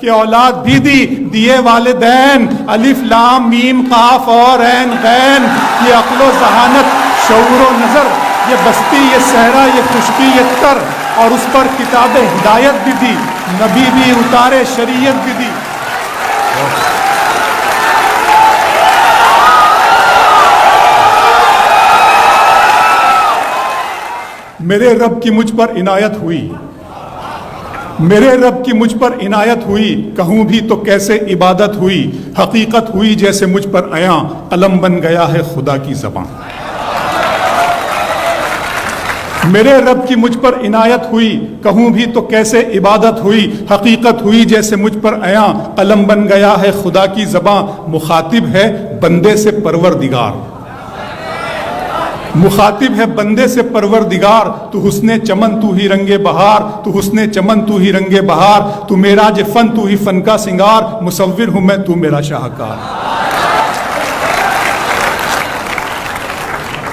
کہ اولاد بھی دی، دیے والدین، الف لام میم قاف اور عین غین، یہ عقل و ذہانت، شعور و نظر، یہ بستی، یہ صحرا، یہ خشکی، یہ تر، اور اس پر کتاب ہدایت بھی دی، نبی بھی اتارے، شریعت بھی دی۔ میرے رب کی مجھ پر عنایت ہوئی، میرے رب کی مجھ پر عنایت ہوئی، کہوں بھی تو کیسے عبادت ہوئی، حقیقت ہوئی جیسے مجھ پر عیاں، قلم بن گیا ہے خدا کی زبان۔ میرے رب کی مجھ پر عنایت ہوئی، کہوں بھی تو کیسے عبادت ہوئی، حقیقت ہوئی جیسے مجھ پر عیاں، قلم بن گیا ہے خدا کی زبان۔ مخاطب ہے بندے سے پروردگار، مخاطب ہے بندے سے پروردگار، تو حسن چمن تو ہی رنگ بہار، تو حسن چمن تو ہی رنگ بہار، تو میرا جو فن تو ہی فن کا سنگار، مصور ہوں میں تو میرا شاہکار۔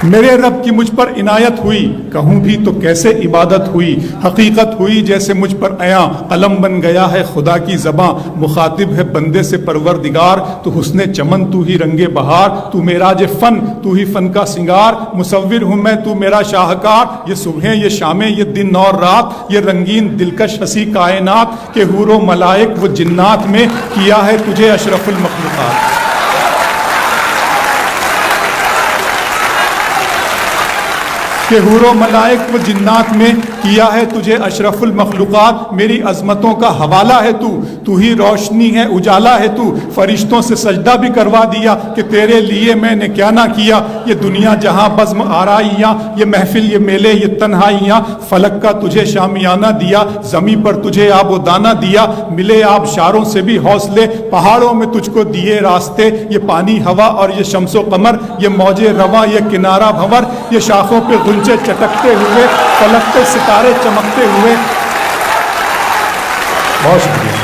میرے رب کی مجھ پر عنایت ہوئی، کہوں بھی تو کیسے عبادت ہوئی، حقیقت ہوئی جیسے مجھ پر عیاں، قلم بن گیا ہے خدا کی زباں۔ مخاطب ہے بندے سے پروردگار، تو حسن چمن تو ہی رنگ بہار، تو میرا جو فن تو ہی فن کا سنگار، مصور ہوں میں تو میرا شاہکار۔ یہ صبحیں، یہ شامیں، یہ دن اور رات، یہ رنگین دلکش ہنسی کائنات، کہ حور و ملائک و جنات میں کیا ہے تجھے اشرف المخلوقات۔ کہ حور و ملائک و جنات میں کیا ہے تجھے اشرف المخلوقات۔ میری عظمتوں کا حوالہ ہے تو ہی روشنی ہے، اجالا ہے تو، فرشتوں سے سجدہ بھی کروا دیا، کہ تیرے لیے میں نے کیا نہ کیا۔ یہ دنیا جہاں بزم آرائیاں، یہ محفل، یہ میلے، یہ تنہائیاں، فلک کا تجھے شامیانہ دیا، زمین پر تجھے آب و دانہ دیا، ملے آبشاروں سے بھی حوصلے، پہاڑوں میں تجھ کو دیے راستے، یہ پانی ہوا اور یہ شمس و قمر، یہ موج رواں، یہ کنارہ بھنور، یہ شاخوں پہ غنچے چٹکتے ہوئے، فلک پہ ستارے چمکتے ہوئے۔ بہت شکریہ۔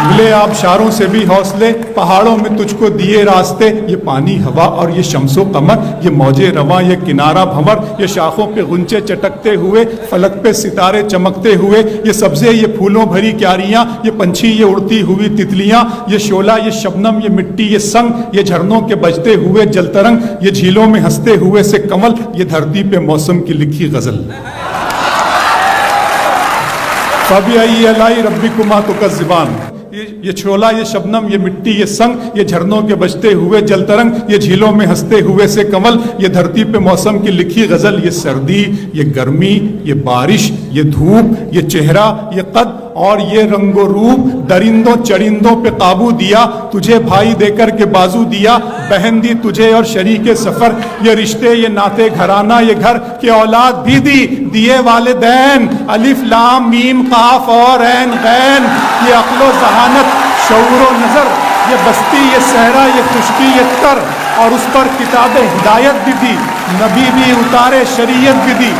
ملے آبشاروں سے بھی حوصلے، پہاڑوں میں تجھ کو دیے راستے، یہ پانی ہوا اور یہ شمس و قمر، یہ موج رواں، یہ کنارہ بھنور، یہ شاخوں پہ غنچے چٹکتے ہوئے، فلک پہ ستارے چمکتے ہوئے، یہ سبزے، یہ پھولوں بھری کیاریاں، یہ پنچھی، یہ اڑتی ہوئی تتلیاں، یہ شعلہ، یہ شبنم، یہ مٹی، یہ سنگ، یہ جھرنوں کے بجتے ہوئے جل ترنگ، یہ جھیلوں میں ہنستے ہوئے سے کمل، یہ دھرتی پہ موسم کی لکھی غزل۔ فَبِأَيِّ آلَاءِ رَبِّكُمَا تُكَذِّبَانِ، یہ چھولا، یہ شبنم، یہ مٹی، یہ سنگ، یہ جھرنوں کے بجتے ہوئے جل ترنگ، یہ جھیلوں میں ہنستے ہوئے سے کمل، یہ دھرتی پہ موسم کی لکھی غزل۔ یہ سردی، یہ گرمی، یہ بارش، یہ دھوپ، یہ چہرہ، یہ قد اور یہ رنگ و روپ، درندوں چرندوں پہ قابو دیا، تجھے بھائی دے کر کے بازو دیا، بہن دی تجھے اور شریک سفر، یہ رشتے، یہ ناتے گھرانہ، یہ گھر کہ اولاد بھی دی، دیے والدین، الف لام میم قاف اور عین غین، یہ عقل و ذہانت، شعور و نظر، یہ بستی، یہ صحرا، یہ خشکی، یہ تر، اور اس پر کتاب ہدایت بھی دی، نبی بھی اتارے، شریعت بھی دی۔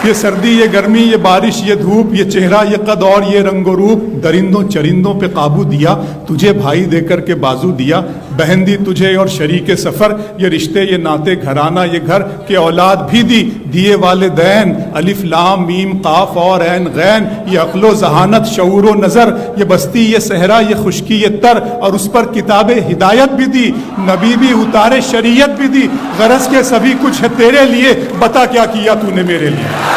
یہ سردی، یہ گرمی، یہ بارش، یہ دھوپ، یہ چہرہ، یہ قد اور یہ رنگ و روپ، درندوں چرندوں پہ قابو دیا، تجھے بھائی دے کر کے بازو دیا، بہن دی تجھے اور شریک سفر، یہ رشتے، یہ ناتے گھرانہ، یہ گھر کہ اولاد بھی دی، دیے والدین، الف لام میم قاف اور عین غین، یہ عقل و ذہانت، شعور و نظر، یہ بستی، یہ صحرا، یہ خشکی، یہ تر، اور اس پر کتاب ہدایت بھی دی، نبی بھی اتارے، شریعت بھی دی۔ غرض کے سبھی کچھ ہے تیرے لیے، بتا کیا کیا تو نے میرے لیے۔